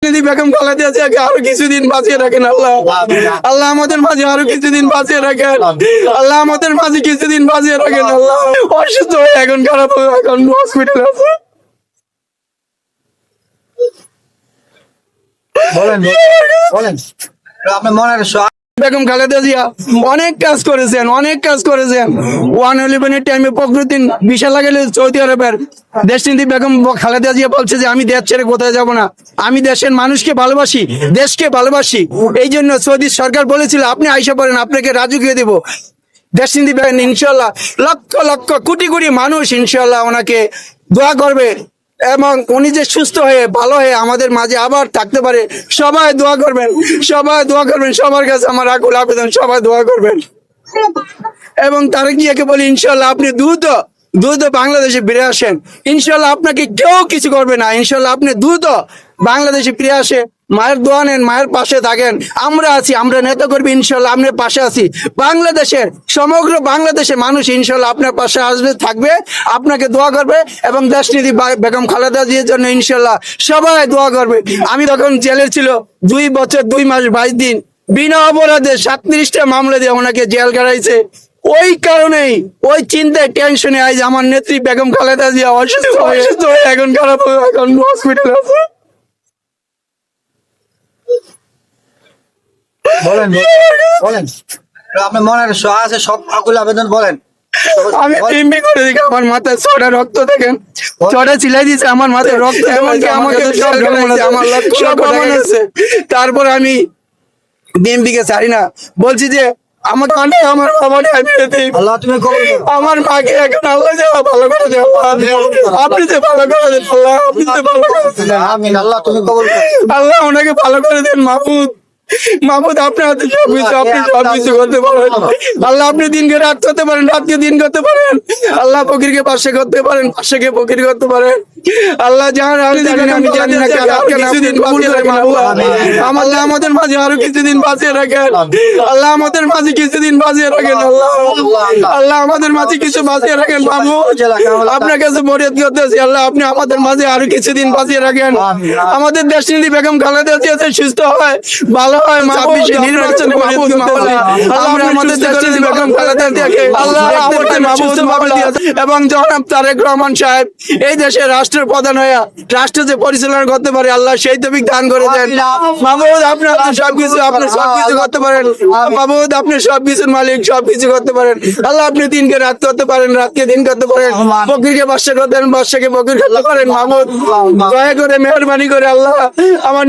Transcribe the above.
বেগম খালেদা জিয়াকে আরো কিছুদিন বাঁচিয়ে রাখেন আল্লাহ। আল্লাহ আমাদের মাঝে আরো কিছুদিন বাঁচিয়ে রাখেন আল্লাহ। আমাদের মাঝে কিছুদিন বাঁচিয়ে রাখেন আল্লাহ। অসুস্থ হয়ে এখন খারাপ হয়ে এখন হসপিটাল আছে। আপনার মনের বেগম খালেদা জিয়া অনেক কাজ করেছেন, অনেক কাজ করেছেন। 111 টাইমে প্রকৃতির বিশা লাগালে সৌদি আরবের দেশনীতি বেগম খালেদা জিয়া বলছে যে আমি দেশ ছেড়ে কোথায় যাব না, আমি দেশের মানুষকে ভালোবাসি, দেশকে ভালোবাসি। এই জন্য সৌদি সরকার বলেছিল আপনি আইসা পড়েন, আপনাকে রাজকীয় দেব। দেশনীতি বেগম ইনশাল্লাহ লক্ষ লক্ষ কোটি কোটি মানুষ ইনশাল্লাহ ওনাকে দোয়া করবে এবং উনি যে সুস্থ হয়ে ভালো হয়ে আমাদের মাঝে আবার থাকতে পারে। সবাই দোয়া করবেন, সবাই দোয়া করবেন। সবার কাছে আমার আকুল আবেদন, সবাই দোয়া করবেন। এবং তারেক জিয়াকে বলি ইনশাল্লাহ আপনি দ্রুত দ্রুত বাংলাদেশে ফিরে আসেন। ইনশাল্লাহ আপনাকে কেউ কিছু করবে না। ইনশাল্লাহ আপনি দ্রুত বাংলাদেশে ফিরে আসে, মায়ের দোয়া নেন, মায়ের পাশে থাকেন। আমরা আছি, আমরা নেতা করবি ইনশাল্লাহ আপনার পাশে আছি। বাংলাদেশের সমগ্র বাংলাদেশের মানুষ ইনশাল্লাহ আপনার পাশে আসবে, থাকবে, আপনাকে দোয়া করবে এবং দেশনীতি বেগম খালেদা জিয়ার জন্য ইনশাল্লাহ সবাই দোয়া করবে। আমি তখন জেলের ছিল 2 বছর 2 মাস 22 দিন, বিনা অপরাধে 37টা মামলা দিয়ে ওনাকে জেল কাটাইছে। ওই কারণেই ওই চিন্তায় টেনশনে আজ আমার নেত্রী বেগম খালেদা জিয়া অসুস্থ হয়ে এখন খারাপ হয়ে এখন হসপিটাল আছে। আপনার মনের আছে সব আকুল আবেদন বলেন। আমি এমবি করে দেখি আমার মাথায় 6টা রক্ত দেখেন, 6টা চিলাই দিয়েছে আমার মাথায় রক্ত, এমনকি আমাকে আমার সব প্রমাণ আছে। তারপর আমি বিএমপিকে ছাড়ি না, বলছি যে আমার কানে আমার বাবাকে আমি আল্লাহ তুমি কবুল করো। আমার মাকে এখন আল্লাহ যাওয়া ভালো করে দেন, আপনি যে ভালো করে দেন আল্লাহ, আপনি যে ভালো করে দেন আমিন। আল্লাহ তুমি কবুল করো। আল্লাহ, ওনাকে ভালো করে দেন। মাহমুদ মাহমুদ আপনার হাতে সবকিছু, আপনি সবকিছু করতে পারেন আল্লাহ। আপনি দিনকে রাত করতে পারেন, রাতকে দিন করতে পারেন আল্লাহ। ফকিরকে পাশে করতে পারেন, পাশেকে ফকির করতে পারেন আল্লাহ। জানেন আমি জানি না, আমি জানি না কিছুদিন বাঁচিয়ে রাখেন আল্লাহ। আল্লাহ আমাদের মাঝে আরো কিছুদিন বাঁচিয়ে রাখেন আল্লাহ। আমাদের মাঝে কিছুদিন বাঁচিয়ে রাখেন আল্লাহ। আল্লাহ আমাদের মাঝে কিছু বাঁচিয়ে রাখেন মাহমুদ। আপনার কাছে ফরিয়াদ করতেছি আল্লাহ, আপনি আমাদের মাঝে আরো কিছুদিন বাঁচিয়ে রাখেন। আমাদের দেশনীতি বেগম খালেদা জিয়া সুস্থ হয়, ভালো হয়, 26 নির্বাচনে মাহমুদ আমরা আমাদের দেশনীতি বেগম খালেদা জিয়াকে আল্লাহ আমাদের মাহমুদ এবং জনাব তারেক রহমান সাহেব এই দেশের রাষ্ট্রের প্রধান হয়ে রাষ্ট্র যে পরিচালনা করতে পারে আল্লাহ সেই তৌফিক দান করে দেন মাহমুদ। আপনি সবকিছু, আপনি সবকিছু করতে পারেন মাহমুদ, আপনি সবকিছুর মালিক, সবকিছু করতে পারেন আল্লাহ। আপনি দিনকে রাত করতে পারেন, রাতকে দিন করতে পারেন, ফকিরকে বাদশা করতে পারেন, বাদশাকে ফকির করতে পারেন মাহমুদ। দয়া করে মেহরবানি করে আল্লাহ আমার